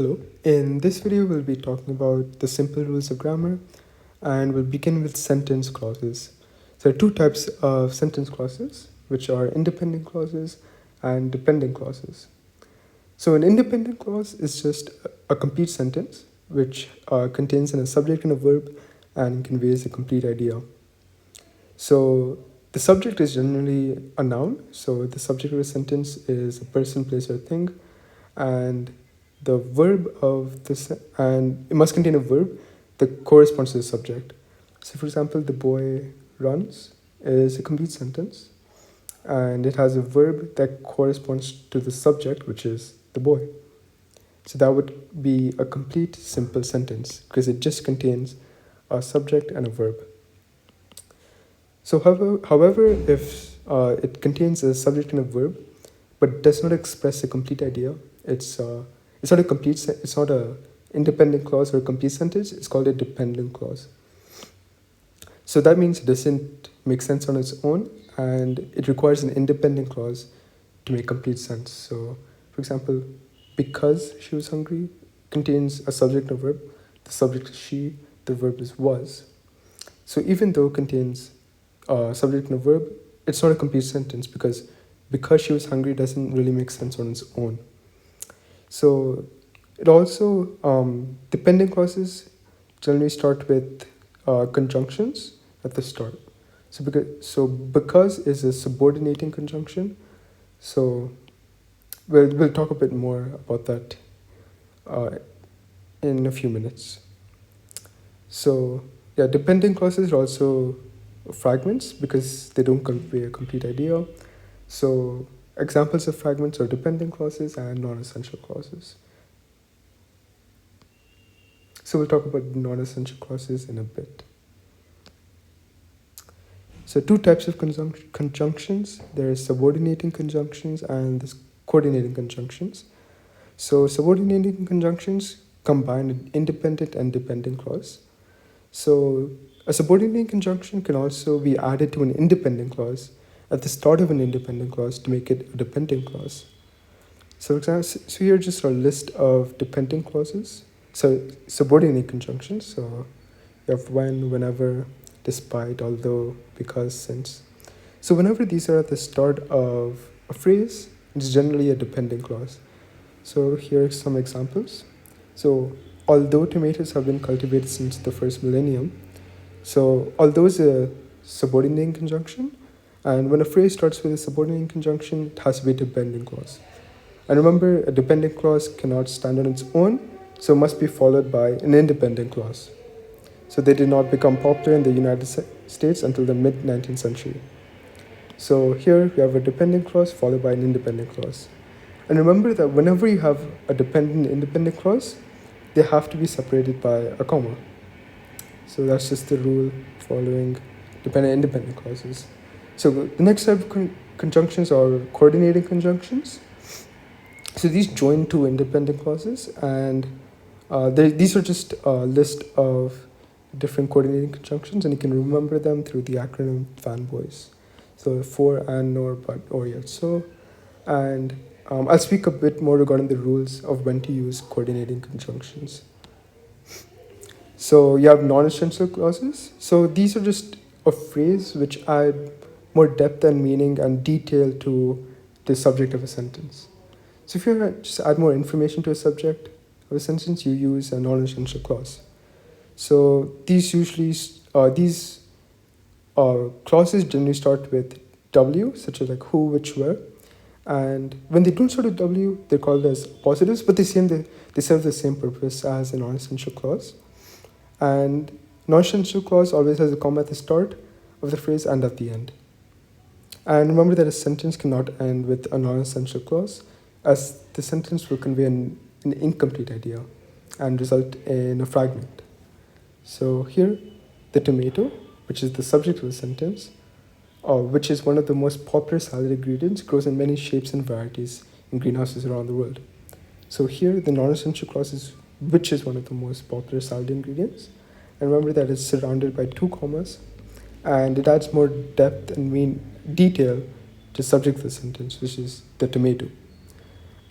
Hello. In this video, we'll be talking about the simple rules of grammar, and we'll begin with sentence clauses. There are two types of sentence clauses, which are independent clauses and dependent clauses. So an independent clause is just a complete sentence, which contains a subject and a verb and conveys a complete idea. So the subject is generally a noun. So the subject of a sentence is a person, place, or thing, and the verb of this, and it must contain a verb that corresponds to the subject. So for example, the boy runs is a complete sentence, and it has a verb that corresponds to the subject, which is the boy. So that would be a complete simple sentence because it just contains a subject and a verb. So however, if it contains a subject and a verb, but does not express a complete idea, it's not a complete. It's not a independent clause or a complete sentence. It's called a dependent clause. So that means it doesn't make sense on its own, and it requires an independent clause to make complete sense. So, for example, because she was hungry contains a subject and a verb. The subject is she. The verb is was. So even though it contains a subject and a verb, it's not a complete sentence because she was hungry doesn't really make sense on its own. So it also, dependent clauses generally start with conjunctions at the start. So because is a subordinating conjunction. So we'll talk a bit more about that in a few minutes. So yeah, dependent clauses are also fragments because they don't convey a complete idea. So examples of fragments are dependent clauses and non-essential clauses. So we'll talk about non-essential clauses in a bit. So two types of conjunctions. There is subordinating conjunctions and there's coordinating conjunctions. So subordinating conjunctions combine an independent and dependent clause. So a subordinating conjunction can also be added to an independent clause at the start of an independent clause to make it a dependent clause. So here just a list of dependent clauses. So subordinate conjunctions. So you have when, whenever, despite, although, because, since. So whenever these are at the start of a phrase, it's generally a dependent clause. So here are some examples. So although tomatoes have been cultivated since the first millennium. So although is a subordinating conjunction, and when a phrase starts with a subordinating conjunction, it has to be a dependent clause. And remember, a dependent clause cannot stand on its own, so it must be followed by an independent clause. So they did not become popular in the United States until the mid-19th century. So here we have a dependent clause followed by an independent clause. And remember that whenever you have a dependent and independent clause, they have to be separated by a comma. So that's just the rule following dependent and independent clauses. So the next type of conjunctions are coordinating conjunctions. So these join two independent clauses, and these are just a list of different coordinating conjunctions, and you can remember them through the acronym FANBOYS. So for, and, nor, but, or, yet, so. And I'll speak a bit more regarding the rules of when to use coordinating conjunctions. So you have non-essential clauses. So these are just a phrase which add more depth and meaning and detail to the subject of a sentence. So if you just add more information to a subject of a sentence, you use a non-essential clause. So these clauses generally start with W, such as like who, which, where. And when they don't start with W, they're called as positives, but they serve the same purpose as a non-essential clause. And non-essential clause always has a comma at the start of the phrase and at the end. And remember that a sentence cannot end with a non-essential clause, as the sentence will convey an incomplete idea and result in a fragment. So here, the tomato, which is the subject of the sentence, which is one of the most popular salad ingredients, grows in many shapes and varieties in greenhouses around the world. So here, the non-essential clause is which is one of the most popular salad ingredients. And remember that it's surrounded by two commas, and it adds more depth and detail to the subject of the sentence, which is the tomato.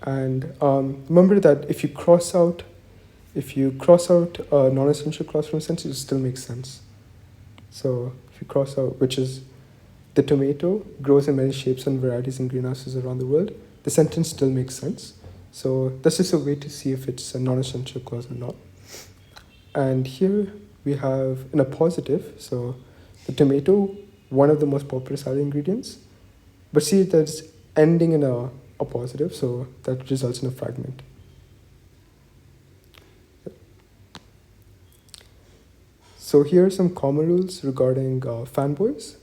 And remember that if you cross out a non-essential clause from a sentence, it still makes sense. So if you cross out, which is the tomato grows in many shapes and varieties in greenhouses around the world, the sentence still makes sense. So that's just a way to see if it's a non-essential clause or not. And here we have in a positive, so the tomato, one of the most popular salad ingredients, but see that it's ending in a positive, so that results in a fragment. So here are some common rules regarding fanboys.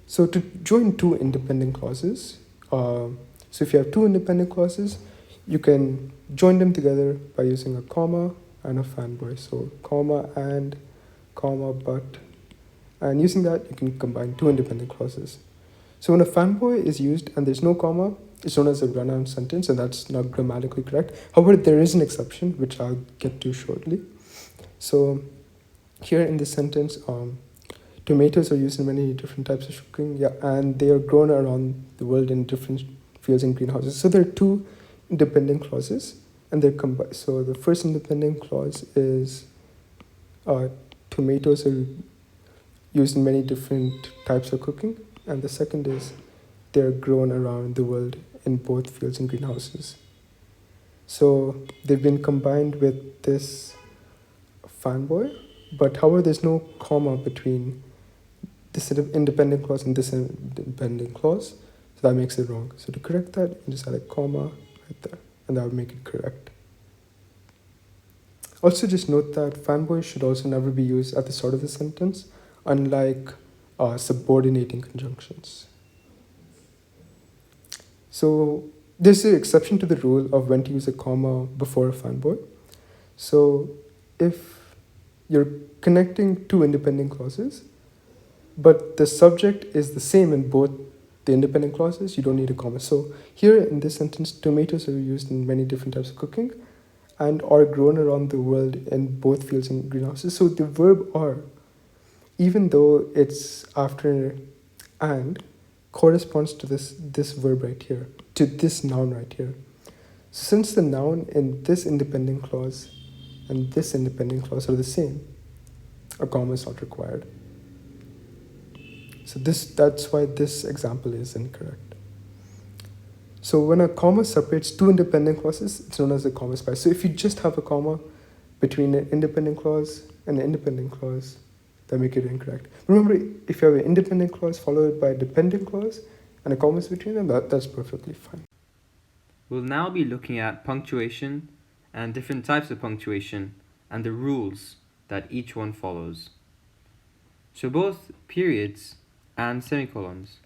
So to join two independent clauses, so if you have two independent clauses, you can join them together by using a comma and a fanboy. So comma, but, and using that, you can combine two independent clauses. So when a fanboy is used and there's no comma, it's known as a run-on sentence, and that's not grammatically correct. However, there is an exception, which I'll get to shortly. So here in this sentence, tomatoes are used in many different types of cooking, yeah, and they are grown around the world in different fields and greenhouses. So there are two independent clauses, and they're combined. So the first independent clause is tomatoes are used in many different types of cooking, and the second is they're grown around the world in both fields and greenhouses. So they've been combined with this fanboy, but however, there's no comma between this independent clause and this independent clause, so that makes it wrong. So to correct that, you just add a comma right there, and that would make it correct. Also, just note that fanboy should also never be used at the start of the sentence, unlike subordinating conjunctions. So there's an exception to the rule of when to use a comma before a fanboy. So if you're connecting two independent clauses, but the subject is the same in both the independent clauses, you don't need a comma. So here in this sentence, tomatoes are used in many different types of cooking and are grown around the world in both fields and greenhouses. So the verb are, even though it's after and, corresponds to this verb right here, to this noun right here. So since the noun in this independent clause and this independent clause are the same, a comma is not required. So that's why this example is incorrect. So when a comma separates two independent clauses, it's known as a comma space. So if you just have a comma between an independent clause and an independent clause, that make it incorrect. Remember, if you have an independent clause followed by a dependent clause and a comma is between them, that's perfectly fine. We'll now be looking at punctuation and different types of punctuation and the rules that each one follows. So both periods and semicolons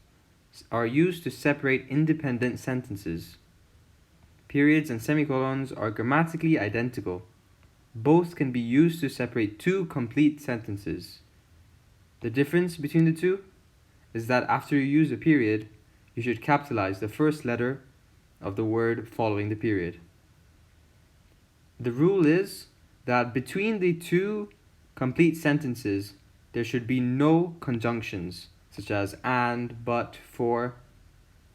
are used to separate independent sentences. Periods and semicolons are grammatically identical. Both can be used to separate two complete sentences. The difference between the two is that after you use a period, you should capitalize the first letter of the word following the period. The rule is that between the two complete sentences, there should be no conjunctions, such as and, but, for.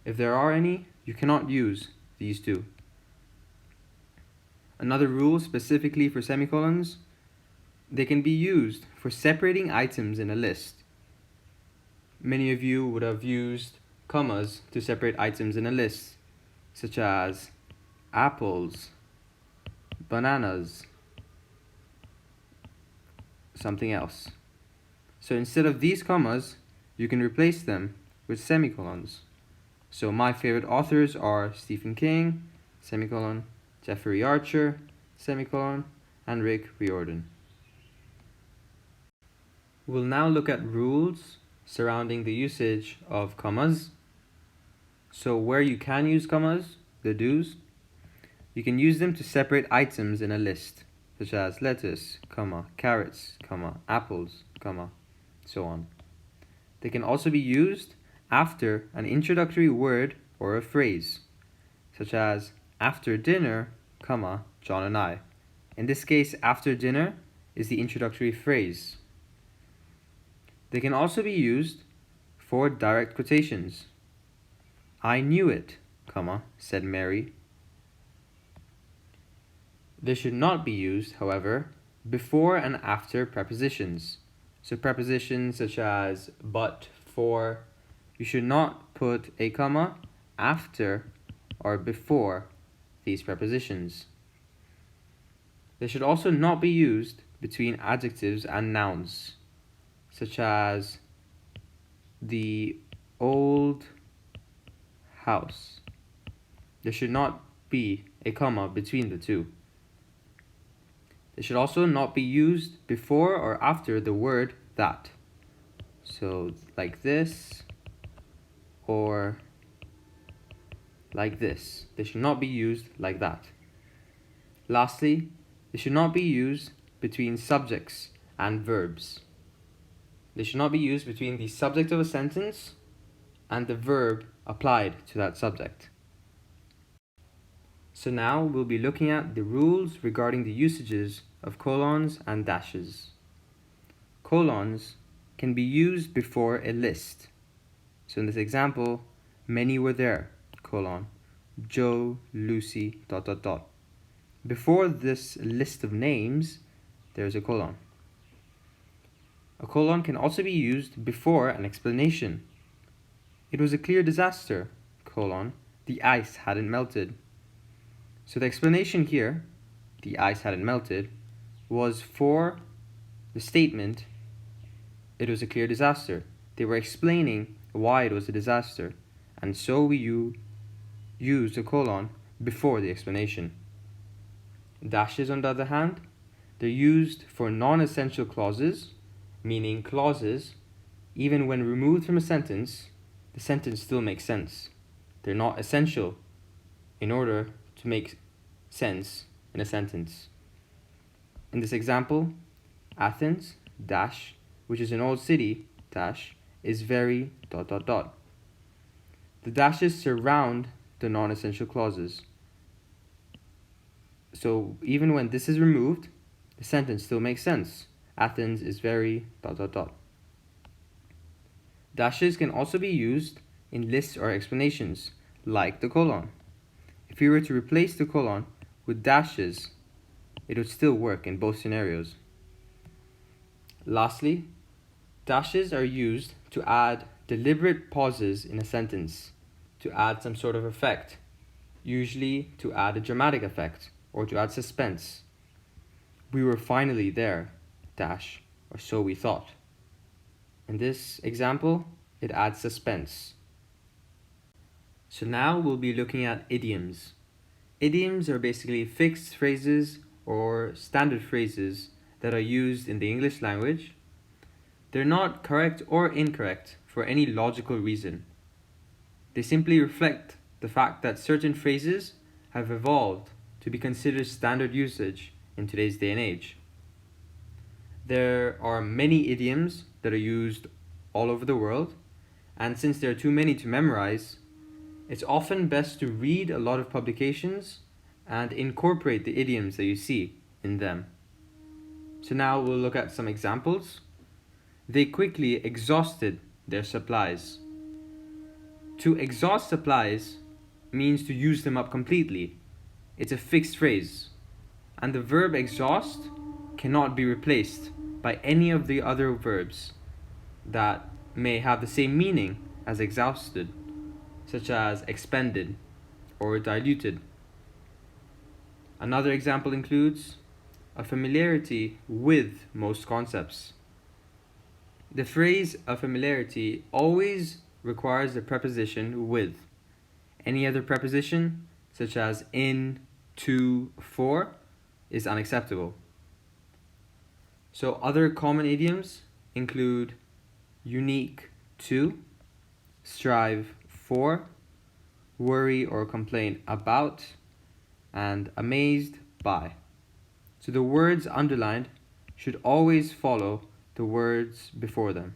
If there are any, you cannot use these two. Another rule specifically for semicolons, they can be used for separating items in a list. Many of you would have used commas to separate items in a list, such as apples, bananas, something else. So instead of these commas, you can replace them with semicolons. So my favorite authors are Stephen King, semicolon, Jeffrey Archer, semicolon, and Rick Riordan. We'll now look at rules surrounding the usage of commas. So where you can use commas, the do's, you can use them to separate items in a list, such as lettuce, comma, carrots, comma, apples, comma, so on. They can also be used after an introductory word or a phrase, such as after dinner, comma, John and I. In this case, after dinner is the introductory phrase. They can also be used for direct quotations. I knew it, comma, said Mary. They should not be used, however, before and after prepositions. So prepositions such as but, for, you should not put a comma after or before these prepositions. They should also not be used between adjectives and nouns, such as the old house. There should not be a comma between the two. They should also not be used before or after the word that. So like this or like this. They should not be used like that. Lastly, they should not be used between subjects and verbs. They should not be used between the subject of a sentence and the verb applied to that subject. So now we'll be looking at the rules regarding the usages of colons and dashes. Colons can be used before a list. So in this example, many were there, colon, Joe, Lucy, ... Before this list of names, there's a colon. A colon can also be used before an explanation. It was a clear disaster, colon, the ice hadn't melted. So the explanation here, the ice hadn't melted, was for the statement, it was a clear disaster. They were explaining why it was a disaster, and so we use a colon before the explanation. Dashes, on the other hand, they're used for non-essential clauses, meaning clauses, even when removed from a sentence, the sentence still makes sense. They're not essential in order to make sense in a sentence. In this example, Athens, dash, which is an old city, dash, is very ... The dashes surround the non-essential clauses. So even when this is removed, the sentence still makes sense. Athens is very ... Dashes can also be used in lists or explanations, like the colon. If we were to replace the colon with dashes, it would still work in both scenarios. Lastly, dashes are used to add deliberate pauses in a sentence, to add some sort of effect, usually to add a dramatic effect or to add suspense. We were finally there, dash, or so we thought. In this example, it adds suspense. So now we'll be looking at idioms. Idioms are basically fixed phrases or standard phrases that are used in the English language. They're not correct or incorrect for any logical reason. They simply reflect the fact that certain phrases have evolved to be considered standard usage in today's day and age. There are many idioms that are used all over the world, and since there are too many to memorize, it's often best to read a lot of publications and incorporate the idioms that you see in them. So now we'll look at some examples. They quickly exhausted their supplies. To exhaust supplies means to use them up completely. It's a fixed phrase, and the verb exhaust cannot be replaced by any of the other verbs that may have the same meaning as exhausted, such as expended or diluted. Another example includes a familiarity with most concepts. The phrase a familiarity always requires the preposition with. Any other preposition, such as in, to, for, is unacceptable. So other common idioms include unique to, strive for, worry or complain about, and amazed by. So the words underlined should always follow the words before them.